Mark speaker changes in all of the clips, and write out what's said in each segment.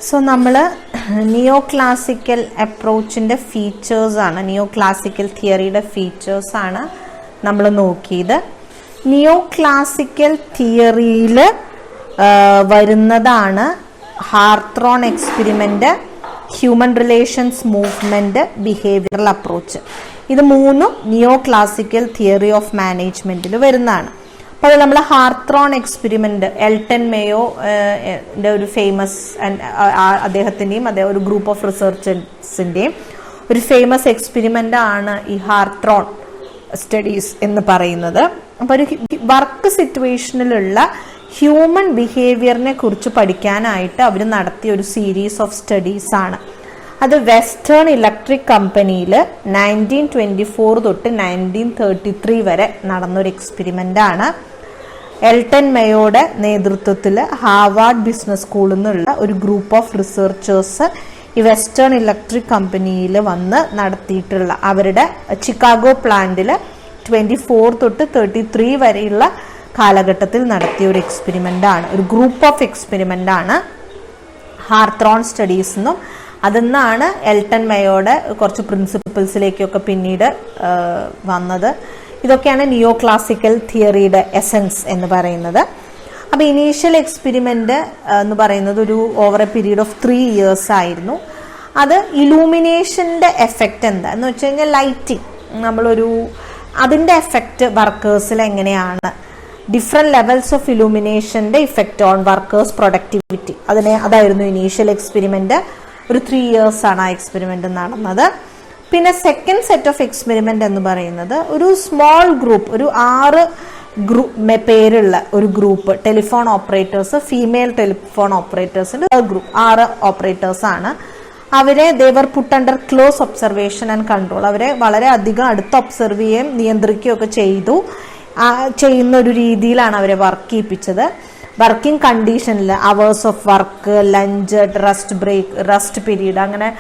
Speaker 1: So നമ്മൾ നിയോ classical അപ്രോച്ചിൻ്റെ ഫീച്ചേഴ്സാണ്, നിയോ classical തിയറിയുടെ ഫീച്ചേഴ്സാണ് നമ്മൾ നോക്കിയത്. നിയോ ക്ലാസിക്കൽ തിയറിയിൽ വരുന്നതാണ് Hawthorne experiment, human relations movement, behavioural approach. ഇത് മൂന്നും നിയോ ക്ലാസിക്കൽ തിയറി ഓഫ് മാനേജ്മെൻറ്റിൽ വരുന്നതാണ്. അപ്പോൾ അത് നമ്മൾ ഹാർത്രോൺ എക്സ്പെരിമെൻ്റ്, എൽട്ടൺ മേയോ ഒരു ഫേമസ് അദ്ദേഹത്തിൻ്റെയും ഒരു ഗ്രൂപ്പ് ഓഫ് റിസർച്ചേഴ്സിൻ്റെയും ഒരു ഫേമസ് എക്സ്പെരിമെൻ്റ് ആണ് ഈ ഹാർത്രോൺ സ്റ്റഡീസ് എന്ന് പറയുന്നത്. അപ്പോൾ ഒരു വർക്ക് സിറ്റുവേഷനിലുള്ള ഹ്യൂമൻ ബിഹേവിയറിനെ കുറിച്ച് പഠിക്കാനായിട്ട് അവർ നടത്തിയ ഒരു സീരീസ് ഓഫ് സ്റ്റഡീസ് ആണ്. അത് വെസ്റ്റേൺ ഇലക്ട്രിക് കമ്പനിയിൽ 1924 തൊട്ട് 1933 വരെ നടന്നൊരു എക്സ്പെരിമെൻ്റ് ആണ്. എൽട്ടൺ മേയോയുടെ നേതൃത്വത്തിൽ ഹാർവാർഡ് ബിസിനസ് സ്കൂളിൽ നിന്നുള്ള ഒരു ഗ്രൂപ്പ് ഓഫ് റിസർച്ചേഴ്സ് ഈ വെസ്റ്റേൺ ഇലക്ട്രിക് കമ്പനിയിൽ വന്ന് നടത്തിയിട്ടുള്ള അവരുടെ ചിക്കാഗോ പ്ലാന്റിൽ 24 തൊട്ട് 33 വരെയുള്ള കാലഘട്ടത്തിൽ നടത്തിയ ഒരു എക്സ്പെരിമെൻ്റ് ആണ്, ഒരു ഗ്രൂപ്പ് ഓഫ് എക്സ്പെരിമെൻ്റ് ആണ് ഹാർത്രോൺ സ്റ്റഡീസ് എന്നും. അതിന്നാണ് എൽട്ടൺ മേയോയുടെ കുറച്ച് പ്രിൻസിപ്പിൾസിലേക്കൊക്കെ പിന്നീട് വന്നത്. ഇതൊക്കെയാണ് നിയോ ക്ലാസിക്കൽ തിയറിയുടെ എസൻസ് എന്ന് പറയുന്നത്. അപ്പോൾ ഇനീഷ്യൽ എക്സ്പെരിമെൻ്റ് എന്ന് പറയുന്നത് ഒരു over A period of 3 years ആയിരുന്നു. അത് ഇലൂമിനേഷൻ്റെ എഫക്റ്റ് എന്താ എന്ന് വെച്ച് കഴിഞ്ഞാൽ ലൈറ്റിങ്, അതിൻ്റെ എഫക്റ്റ് വർക്കേഴ്സിൽ എങ്ങനെയാണ്, ഡിഫറെൻറ്റ് ലെവൽസ് ഓഫ് ഇലൂമിനേഷൻ്റെ ഇഫക്റ്റ് ഓൺ വർക്കേഴ്സ് പ്രൊഡക്ടിവിറ്റി, അതായിരുന്നു ഇനീഷ്യൽ എക്സ്പെരിമെൻ്റ്. ഒരു 3 years ആണ് ആ എക്സ്പെരിമെൻ്റ് നടന്നത്. പിന്നെ സെക്കൻഡ് സെറ്റ് ഓഫ് എക്സ്പെരിമെൻ്റ് എന്ന് പറയുന്നത് ഒരു സ്മോൾ ഗ്രൂപ്പ്, ഒരു 6 പേരുള്ള ഒരു group telephone operators, female telephone ഓപ്പറേറ്റേഴ്സിൻ്റെ ഗ്രൂപ്പ് 6 ഓപ്പറേറ്റേഴ്സ് ആണ്. അവരെ they were put under close observation and control. അവരെ വളരെ അധികം അടുത്ത് ഒബ്സർവ് ചെയ്യുകയും നിയന്ത്രിക്കുകയൊക്കെ ചെയ്യുന്ന ഒരു രീതിയിലാണ് അവരെ വർക്ക് ചെയ്യിപ്പിച്ചത്. വർക്കിംഗ് കണ്ടീഷനിൽ hours of work, lunch, rest period, അങ്ങനെ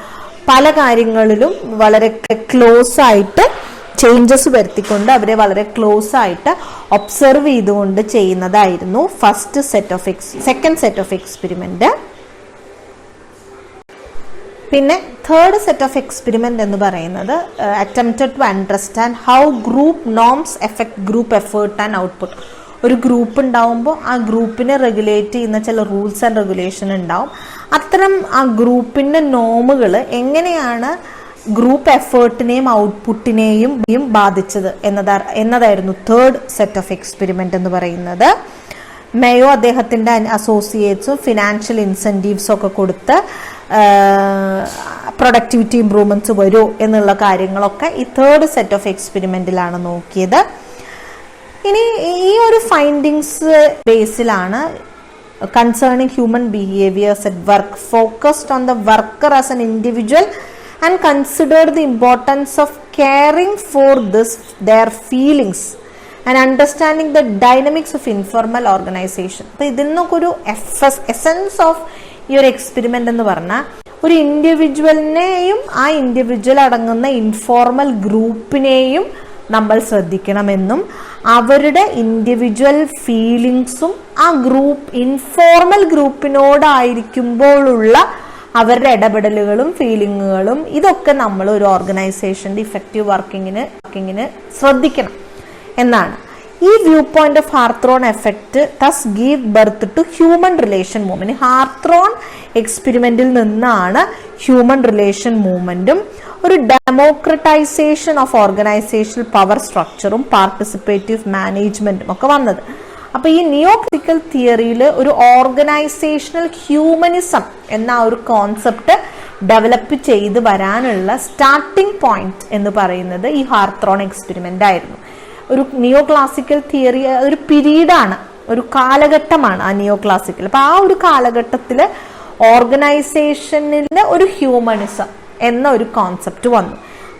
Speaker 1: പല കാര്യങ്ങളിലും വളരെ ക്ലോസ് ആയിട്ട് ചേഞ്ചസ് വരുത്തിക്കൊണ്ട് അവരെ വളരെ ക്ലോസ് ആയിട്ട് ഒബ്സർവ് ചെയ്തുകൊണ്ട് ചെയ്യുന്നതായിരുന്നു സെക്കൻഡ് സെറ്റ് ഓഫ് എക്സ്പെരിമെൻ്റ്. പിന്നെ തേർഡ് സെറ്റ് ഓഫ് എക്സ്പെരിമെൻ്റ് എന്ന് പറയുന്നത് attempted to understand how group norms effect group effort and output. ഒരു ഗ്രൂപ്പ് ഉണ്ടാവുമ്പോൾ ആ ഗ്രൂപ്പിനെ റെഗുലേറ്റ് ചെയ്യുന്ന ചില റൂൾസ് ആൻഡ് റെഗുലേഷൻ ഉണ്ടാവും. അത്തരം ആ ഗ്രൂപ്പിൻ്റെ എങ്ങനെയാണ് ഗ്രൂപ്പ് എഫേർട്ടിനെയും ഔട്ട്പുട്ടിനെയും ബാധിച്ചത് എന്നതായിരുന്നു തേർഡ് സെറ്റ് ഓഫ് എക്സ്പെരിമെൻ്റ് എന്ന് പറയുന്നത്. മേയോ അദ്ദേഹത്തിൻ്റെ അസോസിയേറ്റ്സും ഫിനാൻഷ്യൽ ഇൻസെൻറ്റീവ്സും ഒക്കെ കൊടുത്ത് പ്രൊഡക്ടിവിറ്റി ഇംപ്രൂവ്മെൻറ്റ്സ് വരൂ എന്നുള്ള കാര്യങ്ങളൊക്കെ ഈ തേർഡ് സെറ്റ് ഓഫ് എക്സ്പെരിമെൻറ്റിലാണ് നോക്കിയത്. ഇനി ഈ ഒരു ഫൈൻഡിങ്സ് ബേസിലാണ് concerning human behaviours at work focused on the worker as an individual and considered the importance of caring for their feelings and understanding the dynamics of informal organisation. അപ്പോൾ ഇതിൽ നിന്നൊക്കെ ഒരു essence of ഈ ഒരു experiment എന്ന് പറഞ്ഞാൽ ഒരു ഇൻഡിവിജ്വലിനെയും ആ ഇൻഡിവിജ്വൽ അടങ്ങുന്ന ഇൻഫോർമൽ ഗ്രൂപ്പിനെയും നമ്മൾ ശ്രദ്ധിക്കണമെന്നും അവരുടെ ഇൻഡിവിജ്വൽ ഫീലിങ്സും ആ ഇൻഫോർമൽ ഗ്രൂപ്പിനോടായിരിക്കുമ്പോഴുള്ള അവരുടെ ഇടപെടലുകളും ഫീലിങ്ങുകളും ഇതൊക്കെ നമ്മൾ ഒരു ഓർഗനൈസേഷൻ്റെ ഇഫക്റ്റീവ് വർക്കിങ്ങിന് ശ്രദ്ധിക്കണം എന്നാണ്. ഈ view point of Hawthorne effect thus give birth to human relation movement. Hawthorne എക്സ്പെരിമെന്റിൽ നിന്നാണ് ഹ്യൂമൻ റിലേഷൻ മൂവ്മെന്റും ഒരു ഡെമോക്രറ്റൈസേഷൻ ഓഫ് ഓർഗനൈസേഷണൽ പവർ സ്ട്രക്ചറും പാർട്ടിസിപ്പേറ്റീവ് മാനേജ്മെന്റും ഒക്കെ വന്നത്. അപ്പോൾ ഈ നിയോ ക്ലാസിക്കൽ തിയറിയിൽ ഒരു ഓർഗനൈസേഷണൽ ഹ്യൂമനിസം എന്ന ഒരു കോൺസെപ്റ്റ് ഡെവലപ്പ് ചെയ്ത് വരാനുള്ള സ്റ്റാർട്ടിംഗ് പോയിന്റ് എന്ന് പറയുന്നത് ഈ ഹാർത്രോൺ എക്സ്പെരിമെന്റ് ആയിരുന്നു. ഒരു നിയോ ക്ലാസിക്കൽ തിയറി ഒരു പീരീഡാണ്, ഒരു കാലഘട്ടമാണ് ആ നിയോ ക്ലാസിക്കൽ. അപ്പോൾ ആ ഒരു കാലഘട്ടത്തിൽ ഓർഗനൈസേഷനിൽ ഒരു ഹ്യൂമനിസം എന്ന ഒരു കോൺസെപ്റ്റ് വന്നു.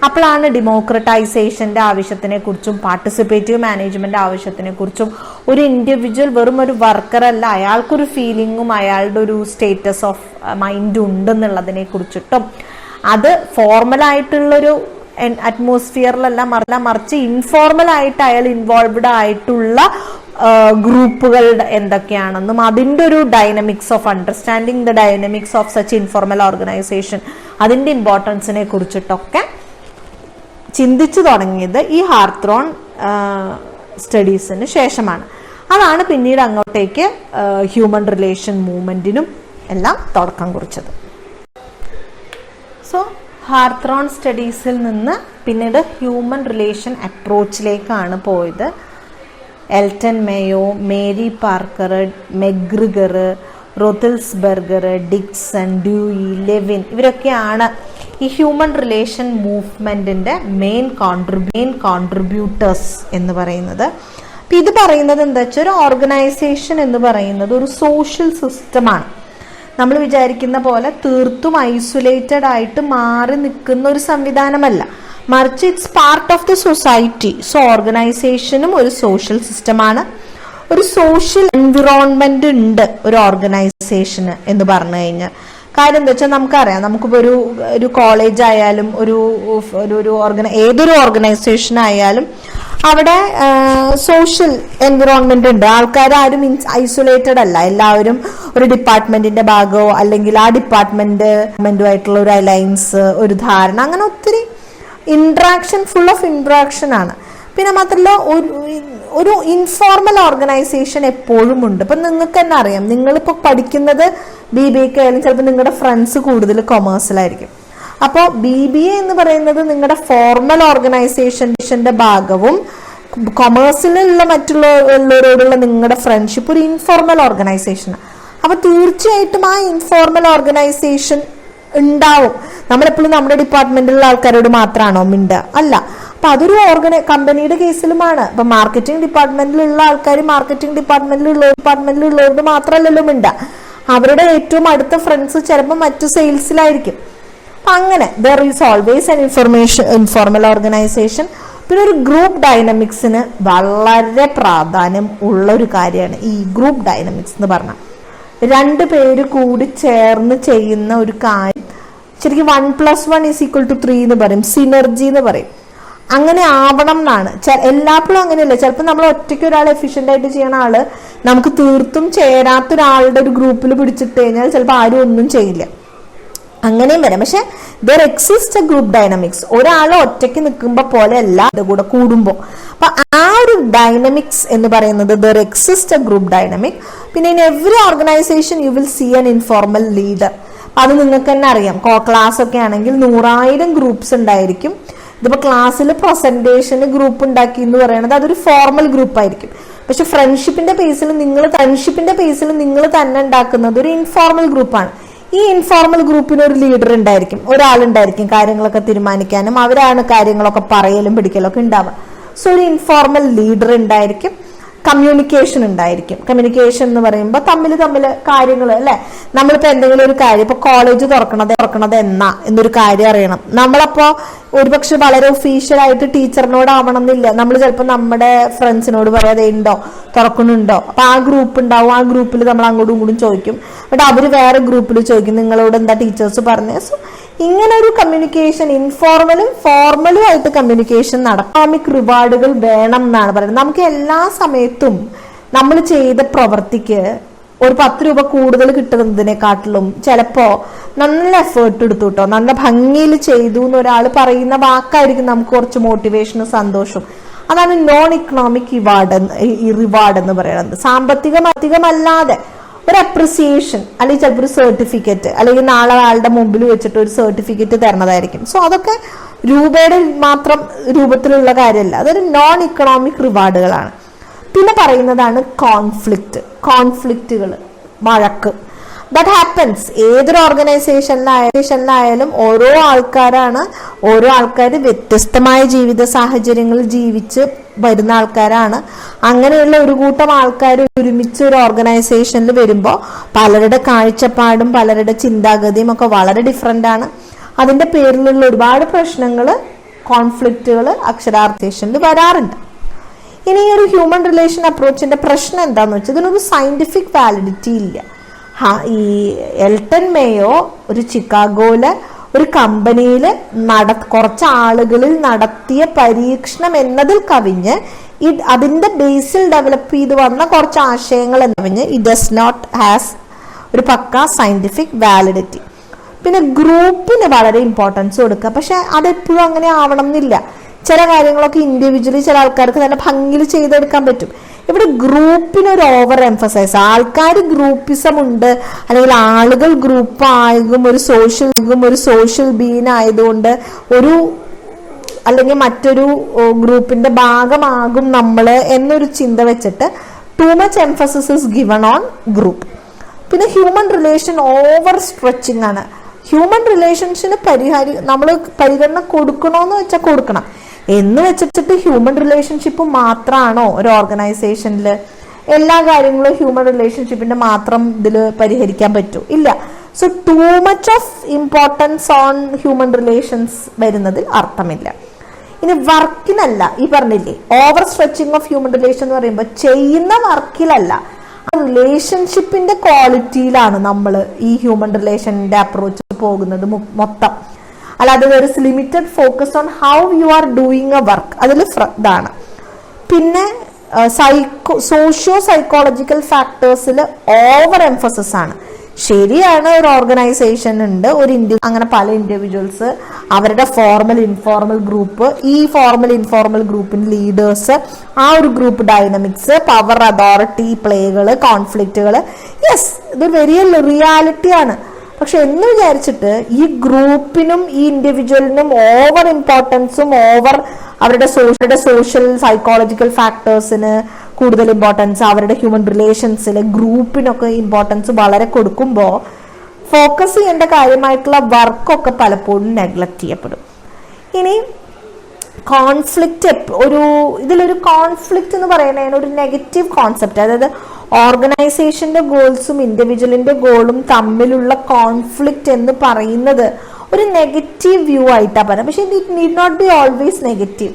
Speaker 1: അപ്പോഴാണ് ഡെമോക്രറ്റൈസേഷൻ്റെ ആവശ്യത്തിനെ കുറിച്ചും പാർട്ടിസിപ്പേറ്റീവ് മാനേജ്മെന്റ് ആവശ്യത്തിനെ കുറിച്ചും ഒരു ഇൻഡിവിജ്വൽ വെറും ഒരു വർക്കർ അല്ല, അയാൾക്കൊരു ഫീലിങ്ങും അയാളുടെ ഒരു സ്റ്റേറ്റസ് ഓഫ് മൈൻഡ് ഉണ്ടെന്നുള്ളതിനെ കുറിച്ചിട്ടും അത് ഫോർമലായിട്ടുള്ളൊരു അറ്റ്മോസ്ഫിയറിലല്ല മറിച്ച് ഇൻഫോർമൽ ആയിട്ട് അയാൾ ഇൻവോൾവ്ഡ് ആയിട്ടുള്ള ഗ്രൂപ്പുകളുടെ എന്തൊക്കെയാണെന്നും അതിൻ്റെ ഒരു dynamics of understanding the dynamics of such informal organisation, അതിൻ്റെ ഇമ്പോർട്ടൻസിനെ കുറിച്ചിട്ടൊക്കെ ചിന്തിച്ചു തുടങ്ങിയത് ഈ ഹാർത്രോൺ സ്റ്റഡീസിന് ശേഷമാണ്. അതാണ് പിന്നീട് അങ്ങോട്ടേക്ക് ഹ്യൂമൻ റിലേഷൻ മൂവ്മെന്റിനും എല്ലാം തുടക്കം കുറിച്ചത്. സോ ഹാർത്രോൺ സ്റ്റഡീസിൽ നിന്ന് പിന്നീട് ഹ്യൂമൻ റിലേഷൻ അപ്രോച്ചിലേക്കാണ് പോയത്. Elton Mayo, Mary Parker, McGregor, Roethlisberger, Dickson, Dewey, Lewin ഇവരൊക്കെയാണ് ഈ ഹ്യൂമൻ റിലേഷൻ മൂവ്മെന്റിന്റെ മെയിൻ കോൺട്രിബ്യൂട്ടേഴ്സ് എന്ന് പറയുന്നത്. അപ്പം ഇത് പറയുന്നത് എന്താ വെച്ചാൽ ഒരു ഓർഗനൈസേഷൻ എന്ന് പറയുന്നത് ഒരു സോഷ്യൽ സിസ്റ്റമാണ്. നമ്മൾ വിചാരിക്കുന്ന പോലെ തീർത്തും ഐസൊലേറ്റഡ് ആയിട്ട് മാറി നിൽക്കുന്ന ഒരു സംവിധാനമല്ല, മറിച്ച് it's part of the society. So ഓർഗനൈസേഷനും ഒരു സോഷ്യൽ സിസ്റ്റമാണ്, ഒരു സോഷ്യൽ എൻവിറോൺമെന്റ് ഉണ്ട് ഒരു ഓർഗനൈസേഷന് എന്ന് പറഞ്ഞു കഴിഞ്ഞാൽ. കാര്യം എന്താ വെച്ചാൽ നമുക്കറിയാം, നമുക്കിപ്പോൾ ഒരു കോളേജ് ആയാലും ഏതൊരു ഓർഗനൈസേഷൻ ആയാലും അവിടെ സോഷ്യൽ എൻവിറോൺമെന്റ് ഉണ്ട്. ആൾക്കാരും ഐസൊലേറ്റഡ് അല്ല, എല്ലാവരും ഒരു ഡിപ്പാർട്ട്മെന്റിന്റെ ഭാഗമോ അല്ലെങ്കിൽ ആ ഡിപ്പാർട്ട്മെന്റുമായിട്ടുള്ള ഒരു അലയൻസ്, ഒരു ധാരണ, അങ്ങനെ ഒത്തിരി ഇന്ററാക്ഷൻ, ഫുൾ ഓഫ് ഇന്ററാക്ഷൻ ആണ്. പിന്നെ മാത്രമല്ല ഒരു ഇൻഫോർമൽ ഓർഗനൈസേഷൻ എപ്പോഴും ഉണ്ട്. ഇപ്പം നിങ്ങൾക്ക് തന്നെ അറിയാം, നിങ്ങളിപ്പോൾ പഠിക്കുന്നത് BBA ആയാലും ചിലപ്പോൾ നിങ്ങളുടെ ഫ്രണ്ട്സ് കൂടുതൽ കൊമേഴ്സിലായിരിക്കും. അപ്പോൾ BBA എന്ന് പറയുന്നത് നിങ്ങളുടെ ഫോർമൽ ഓർഗനൈസേഷന്റെ ഭാഗവും കൊമേഴ്സിലുള്ള മറ്റുള്ളവരോടുള്ള നിങ്ങളുടെ ഫ്രണ്ട്ഷിപ്പ് ഒരു ഇൻഫോർമൽ ഓർഗനൈസേഷനാണ്. അപ്പൊ തീർച്ചയായിട്ടും ആ ഇൻഫോർമൽ ഓർഗനൈസേഷൻ ഉണ്ടാവും. നമ്മളെപ്പോഴും നമ്മുടെ ഡിപ്പാർട്ട്മെന്റിലുള്ള ആൾക്കാരോട് മാത്രമാണോ മിണ്ടുക? അല്ല. അപ്പൊ അതൊരു കമ്പനിയുടെ കേസിലുമാണ്. ഇപ്പൊ മാർക്കറ്റിംഗ് ഡിപ്പാർട്ട്മെന്റിലുള്ള ആൾക്കാർ മാർക്കറ്റിംഗ് ഡിപ്പാർട്ട്മെന്റിലുള്ളവരോട് മാത്രമല്ലല്ലോ മിണ്ടുക, അവരുടെ ഏറ്റവും അടുത്ത ഫ്രണ്ട്സ് ചിലപ്പോൾ മറ്റു സെയിൽസിലായിരിക്കും. അപ്പൊ അങ്ങനെ there is always an informal organisation. പിന്നെ ഒരു ഗ്രൂപ്പ് ഡൈനമിക്സിന് വളരെ പ്രാധാന്യം ഉള്ള ഒരു കാര്യമാണ് ഈ ഗ്രൂപ്പ് ഡൈനമിക്സ് എന്ന് പറഞ്ഞാൽ. 2 പേര് കൂടി ചേർന്ന് ചെയ്യുന്ന ഒരു കാര്യം ശരിക്കും 1+1=3 എന്ന് പറയും, സിനർജി എന്ന് പറയും. അങ്ങനെ ആവണം എന്നാണ്. എല്ലാപ്പോഴും അങ്ങനെയല്ല. ചിലപ്പോൾ നമ്മൾ ഒറ്റയ്ക്ക് ഒരാൾ എഫിഷ്യന്റ് ആയിട്ട് ചെയ്യണ ആള് നമുക്ക് തീർത്തും ചേരാത്ത ഒരാളുടെ ഒരു ഗ്രൂപ്പിൽ പിടിച്ചിട്ട് കഴിഞ്ഞാൽ ചിലപ്പോൾ ആരും ഒന്നും ചെയ്യില്ല, അങ്ങനെയും വരാം. പക്ഷെ there exist a group dynamics. ഒരാൾ ഒറ്റയ്ക്ക് നിൽക്കുമ്പോൾ പോലെ അല്ല ഇത് കൂടെ കൂടുമ്പോൾ. അപ്പൊ ആ ഒരു ഡൈനമിക്സ് എന്ന് പറയുന്നത് there exist a group dynamic. പിന്നെ in every organisation you will see an informal leader. അത് നിങ്ങൾക്ക് തന്നെ അറിയാം. ക്ലാസ് ഒക്കെ ആണെങ്കിൽ 100,000 ഗ്രൂപ്പ്സ് ഉണ്ടായിരിക്കും. ഇതിപ്പോ ക്ലാസ്സിൽ പ്രസന്റേഷന് ഗ്രൂപ്പ് ഉണ്ടാക്കി എന്ന് പറയുന്നത് അതൊരു ഫോർമൽ ഗ്രൂപ്പ് ആയിരിക്കും. പക്ഷെ ഫ്രണ്ട്ഷിപ്പിന്റെ പേസിൽ നിങ്ങൾ തന്നെ ഉണ്ടാക്കുന്നത് ഒരു ഇൻഫോർമൽ ഗ്രൂപ്പാണ്. ഈ ഇൻഫോർമൽ ഗ്രൂപ്പിന് ഒരു ലീഡർ ഉണ്ടായിരിക്കും, ഒരാളുണ്ടായിരിക്കും കാര്യങ്ങളൊക്കെ തീരുമാനിക്കാനും, അവരാണ് കാര്യങ്ങളൊക്കെ പറയലും പിടിക്കലും ഒക്കെ ഉണ്ടാവുക. സോ ഒരു ഇൻഫോർമൽ ലീഡർ ഉണ്ടായിരിക്കും, കമ്മ്യൂണിക്കേഷൻ ഉണ്ടായിരിക്കും. കമ്മ്യൂണിക്കേഷൻ എന്ന് പറയുമ്പോൾ തമ്മിൽ കാര്യങ്ങൾ അല്ലെ. നമ്മളിപ്പോ എന്തെങ്കിലും ഒരു കാര്യം, ഇപ്പൊ കോളേജ് തുറക്കണത് എന്നൊരു കാര്യം അറിയണം. നമ്മളപ്പോ ഒരുപക്ഷെ വളരെ ഒഫീഷ്യൽ ആയിട്ട് ടീച്ചറിനോട് ആവണം എന്നില്ല, നമ്മൾ ചിലപ്പോൾ നമ്മുടെ ഫ്രണ്ട്സിനോട് പറയാതെ ഉണ്ടോ തുറക്കണുണ്ടോ. അപ്പൊ ആ ഗ്രൂപ്പ് ഉണ്ടാവും, ആ ഗ്രൂപ്പിൽ നമ്മൾ അങ്ങോട്ടും ഇങ്ങോട്ടും ചോദിക്കും. എന്നിട്ട് അവര് വേറെ ഗ്രൂപ്പിൽ ചോദിക്കും നിങ്ങളോട് എന്താ ടീച്ചേഴ്സ് പറഞ്ഞത്. സോ ഇങ്ങനെ ഒരു കമ്മ്യൂണിക്കേഷൻ, ഇൻഫോർമലും ഫോർമലും ആയിട്ട് കമ്മ്യൂണിക്കേഷൻ എക്കണോമിക് റിവാർഡുകൾ വേണം എന്നാണ് പറയുന്നത്. നമുക്ക് എല്ലാ സമയത്തും നമ്മൾ ചെയ്ത പ്രവൃത്തിക്ക് ഒരു 10 രൂപ കൂടുതൽ കിട്ടുന്നതിനെക്കാട്ടിലും ചിലപ്പോ നല്ല എഫേർട്ട് എടുത്തു കേട്ടോ, നല്ല ഭംഗിയിൽ ചെയ്തു എന്ന് ഒരാൾ പറയുന്ന വാക്കായിരിക്കും നമുക്ക് കുറച്ച് മോട്ടിവേഷനും സന്തോഷവും. അതാണ് നോൺ ഇക്കണോമിക് റിവാർഡ് എന്ന് പറയുന്നത്. സാമ്പത്തികമല്ലാതെ ഒരു അപ്രിസിയേഷൻ, അല്ലെങ്കിൽ ചിലപ്പോൾ ഒരു സർട്ടിഫിക്കറ്റ്, അല്ലെങ്കിൽ നാളെ ആളുടെ മുമ്പിൽ വെച്ചിട്ട് ഒരു സർട്ടിഫിക്കറ്റ് തരണതായിരിക്കും. സോ അതൊക്കെ രൂപയുടെ മാത്രം രൂപത്തിലുള്ള കാര്യമല്ല, അതൊരു നോൺ ഇക്കണോമിക് റിവാർഡുകളാണ്. പിന്നെ പറയുന്നതാണ് കോൺഫ്ലിക്റ്റുകൾ, വഴക്ക്. ദാറ്റ് ഹാപ്പൻസ് ഏതൊരു ഓർഗനൈസേഷനിലായാലും. ഓരോ ആൾക്കാർ വ്യത്യസ്തമായ ജീവിത സാഹചര്യങ്ങളിൽ ജീവിച്ച് വരുന്ന ആൾക്കാരാണ്. അങ്ങനെയുള്ള ഒരു കൂട്ടം ആൾക്കാർ ഒരുമിച്ച് ഒരു ഓർഗനൈസേഷനിൽ വരുമ്പോൾ പലരുടെ കാഴ്ചപ്പാടും പലരുടെ ചിന്താഗതിയും ഒക്കെ വളരെ ഡിഫറെന്റ് ആണ്. അതിന്റെ പേരിലുള്ള ഒരുപാട് പ്രശ്നങ്ങൾ, കോൺഫ്ലിക്റ്റുകൾ അക്ഷരാർത്ഥേഷനിൽ വരാറുണ്ട്. ഇനി ഈ ഒരു ഹ്യൂമൻ റിലേഷൻ അപ്രോച്ചിന്റെ പ്രശ്നം എന്താന്ന് വെച്ചാൽ ഇതിനൊരു സയന്റിഫിക് വാലിഡിറ്റി ഇല്ല. ഈ എൽട്ടൺ മേയോ ഒരു ചിക്കാഗോയിലെ ഒരു കമ്പനിയിൽ കുറച്ച് ആളുകളിൽ നടത്തിയ പരീക്ഷണം എന്നതിൽ കവിഞ്ഞ് അതിന്റെ ബേസിൽ ഡെവലപ്പ് ചെയ്ത് വന്ന കുറച്ച് ആശയങ്ങൾ കവിഞ്ഞ് ഇറ്റ് ഡസ് നോട്ട് ഹാസ് ഒരു പക്ക സയന്റിഫിക് വാലിഡിറ്റി. പിന്നെ ഗ്രൂപ്പിന് വളരെ ഇമ്പോർട്ടൻസ് കൊടുക്കുക. പക്ഷെ അതെപ്പോഴും അങ്ങനെ ആവണം എന്നില്ല. ചില കാര്യങ്ങളൊക്കെ ഇൻഡിവിജ്വലി ചില ആൾക്കാർക്ക് തന്നെ ഭംഗിയിൽ ചെയ്തെടുക്കാൻ പറ്റും. ഇവിടെ ഗ്രൂപ്പിന് ഒരു ഓവർ എംഫസൈസ്, ആൾക്കാർ ഗ്രൂപ്പിസം ഉണ്ട് അല്ലെങ്കിൽ ആളുകൾ ഗ്രൂപ്പാകും ഒരു സോഷ്യൽ ബീങ് ആയതുകൊണ്ട് അല്ലെങ്കിൽ മറ്റൊരു ഗ്രൂപ്പിന്റെ ഭാഗമാകും നമ്മൾ എന്നൊരു ചിന്ത വെച്ചിട്ട് too much emphasis is given on group. പിന്നെ ഹ്യൂമൻ റിലേഷൻ ഓവർ സ്ട്രെച്ചിങ് ആണ്. ഹ്യൂമൻ റിലേഷൻസിന് നമ്മൾ പരിഗണന കൊടുക്കണോന്ന് വെച്ചാൽ കൊടുക്കണം. എന്ന് വെച്ചിട്ട് ഹ്യൂമൻ റിലേഷൻഷിപ്പ് മാത്രമാണോ ഒരു ഓർഗനൈസേഷനിൽ എല്ലാ കാര്യങ്ങളും ഹ്യൂമൻ റിലേഷൻഷിപ്പിന്റെ മാത്രം ഇതിൽ പരിഹരിക്കാൻ പറ്റൂ? ഇല്ല. So too much of importance on human relations വരുന്നതിൽ അർത്ഥമില്ല. ഇനി വർക്കിനല്ല, ഈ പറഞ്ഞില്ലേ over stretching of human relation എന്ന് പറയുമ്പോൾ ചെയ്യുന്ന വർക്കിലല്ല, റിലേഷൻഷിപ്പിന്റെ ക്വാളിറ്റിയിലാണ് നമ്മൾ ഈ ഹ്യൂമൻ റിലേഷന്റെ അപ്രോച്ച് പോകുന്നത് മൊത്തം. അല്ലാതെ there is limited focus on how you are doing a work, അതിൽ ഇതാണ്. പിന്നെ സോഷ്യോ സൈക്കോളജിക്കൽ ഫാക്ടേഴ്സിൽ ഓവർ എംഫസിസ് ആണ്. ശരിയാണ്, ഒരു ഓർഗനൈസേഷൻ ഉണ്ട്, അങ്ങനെ പല ഇൻഡിവിജ്വൽസ്, അവരുടെ ഫോർമൽ ഇൻഫോർമൽ ഗ്രൂപ്പ്, ഈ ഫോർമൽ ഇൻഫോർമൽ ഗ്രൂപ്പിന്റെ ലീഡേഴ്സ്, ആ ഒരു ഗ്രൂപ്പ് ഡൈനമിക്സ്, പവർ അതോറിറ്റി പ്ലേകള്, കോൺഫ്ലിക്റ്റുകള്, യെസ് ഇതൊരു വലിയ റിയാലിറ്റിയാണ്. പക്ഷെ എന്ന് വിചാരിച്ചിട്ട് ഈ ഗ്രൂപ്പിനും ഈ ഇൻഡിവിജ്വലിനും ഓവർ ഇമ്പോർട്ടൻസും അവരുടെ സോഷ്യൽ സൈക്കോളജിക്കൽ ഫാക്ടേഴ്സിന് കൂടുതൽ ഇമ്പോർട്ടൻസ്, അവരുടെ ഹ്യൂമൻ റിലേഷൻസിൽ ഗ്രൂപ്പിനൊക്കെ ഇമ്പോർട്ടൻസ് വളരെ കൊടുക്കുമ്പോൾ ഫോക്കസ് ചെയ്യേണ്ട കാര്യമായിട്ടുള്ള വർക്കൊക്കെ പലപ്പോഴും നെഗ്ലക്ട് ചെയ്യപ്പെടും. ഇനി കോൺഫ്ലിക്റ്റ്, ഇതിലൊരു കോൺഫ്ലിക്റ്റ് എന്ന് പറയുന്നതിന് ഒരു നെഗറ്റീവ് കോൺസെപ്റ്റ്, അതായത് ഓർഗനൈസേഷന്റെ ഗോൾസും ഇൻഡിവിജ്വലിന്റെ ഗോളും തമ്മിലുള്ള കോൺഫ്ലിക്റ്റ് എന്ന് പറയുന്നത് ഒരു നെഗറ്റീവ് വ്യൂ ആയിട്ടാണ് പറയുന്നത്. പക്ഷെ it need not be always negative.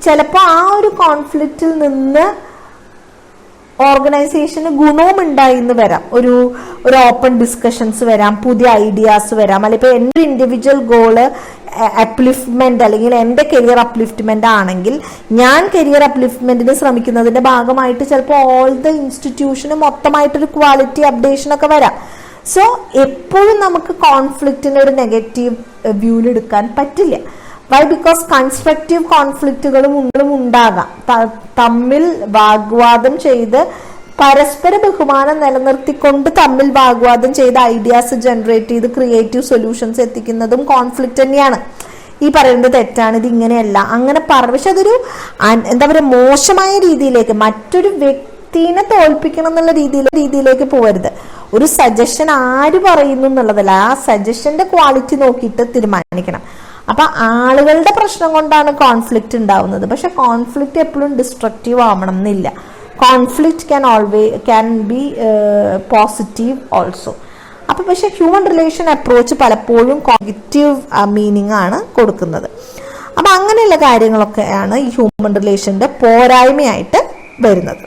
Speaker 1: ചിലപ്പോൾ ആ ഒരു കോൺഫ്ലിക്റ്റിൽ നിന്ന് ഓർഗനൈസേഷന് ഗുണവും ഉണ്ടായിന്ന് വരാം. ഒരു ഓപ്പൺ ഡിസ്കഷൻസ് വരാം, പുതിയ ഐഡിയാസ് വരാം. അല്ലെങ്കിൽ ഇപ്പൊ എൻ്റെ ഇൻഡിവിജ്വൽ ഗോള് അപ്ലിഫ്റ്റ്മെന്റ് അല്ലെങ്കിൽ എൻ്റെ കരിയർ അപ്ലിഫ്റ്റ്മെന്റ് ആണെങ്കിൽ ഞാൻ കരിയർ അപ്ലിഫ്റ്റ്മെന്റിന് ശ്രമിക്കുന്നതിന്റെ ഭാഗമായിട്ട് ചിലപ്പോൾ ഓൾ ദ ഇൻസ്റ്റിറ്റ്യൂഷന് മൊത്തമായിട്ടൊരു ക്വാളിറ്റി അപ്ഡേഷൻ ഒക്കെ വരാം. സോ എപ്പോഴും നമുക്ക് കോൺഫ്ലിക്റ്റിനെ ഒരു നെഗറ്റീവ് വ്യൂവിൽ എടുക്കാൻ പറ്റില്ല. വൈ? ബിക്കോസ് കൺസ്ട്രക്റ്റീവ് കോൺഫ്ലിക്റ്റുകളും ഉണ്ടാകാം. തമ്മിൽ വാഗ്വാദം ചെയ്ത് പരസ്പര ബഹുമാനം നിലനിർത്തിക്കൊണ്ട് തമ്മിൽ വാഗ്വാദം ചെയ്ത് ഐഡിയാസ് ജനറേറ്റ് ചെയ്ത് ക്രിയേറ്റീവ് സൊല്യൂഷൻസ് എത്തിക്കുന്നതും കോൺഫ്ലിക്റ്റ് തന്നെയാണ്. ഈ പറയുന്നത് തെറ്റാണ്, ഇത് ഇങ്ങനെയല്ല, അങ്ങനെ പക്ഷെ അതൊരു എന്താ പറയുക മോശമായ രീതിയിലേക്ക്, മറ്റൊരു വ്യക്തിനെ തോൽപ്പിക്കണം എന്നുള്ള രീതിയിലേക്ക് പോകരുത്. ഒരു സജഷൻ ആര് പറയുന്നു എന്നുള്ളതല്ല, ആ സജഷന്റെ ക്വാളിറ്റി നോക്കിയിട്ട് തീരുമാനിക്കണം. അപ്പൊ ആളുകളുടെ പ്രശ്നം കൊണ്ടാണ് കോൺഫ്ലിക്റ്റ് ഉണ്ടാവുന്നത്. പക്ഷെ കോൺഫ്ലിക്റ്റ് എപ്പോഴും ഡിസ്ട്രക്റ്റീവ് ആവണം എന്നില്ല. Conflict can be positive also. അപ്പൊ പക്ഷെ ഹ്യൂമൻ റിലേഷൻ അപ്രോച്ച് പലപ്പോഴും നെഗറ്റീവ് മീനിങ് ആണ് കൊടുക്കുന്നത്. അപ്പൊ അങ്ങനെയുള്ള കാര്യങ്ങളൊക്കെയാണ് ഈ ഹ്യൂമൻ റിലേഷന്റെ പോരായ്മയായിട്ട് വരുന്നത്.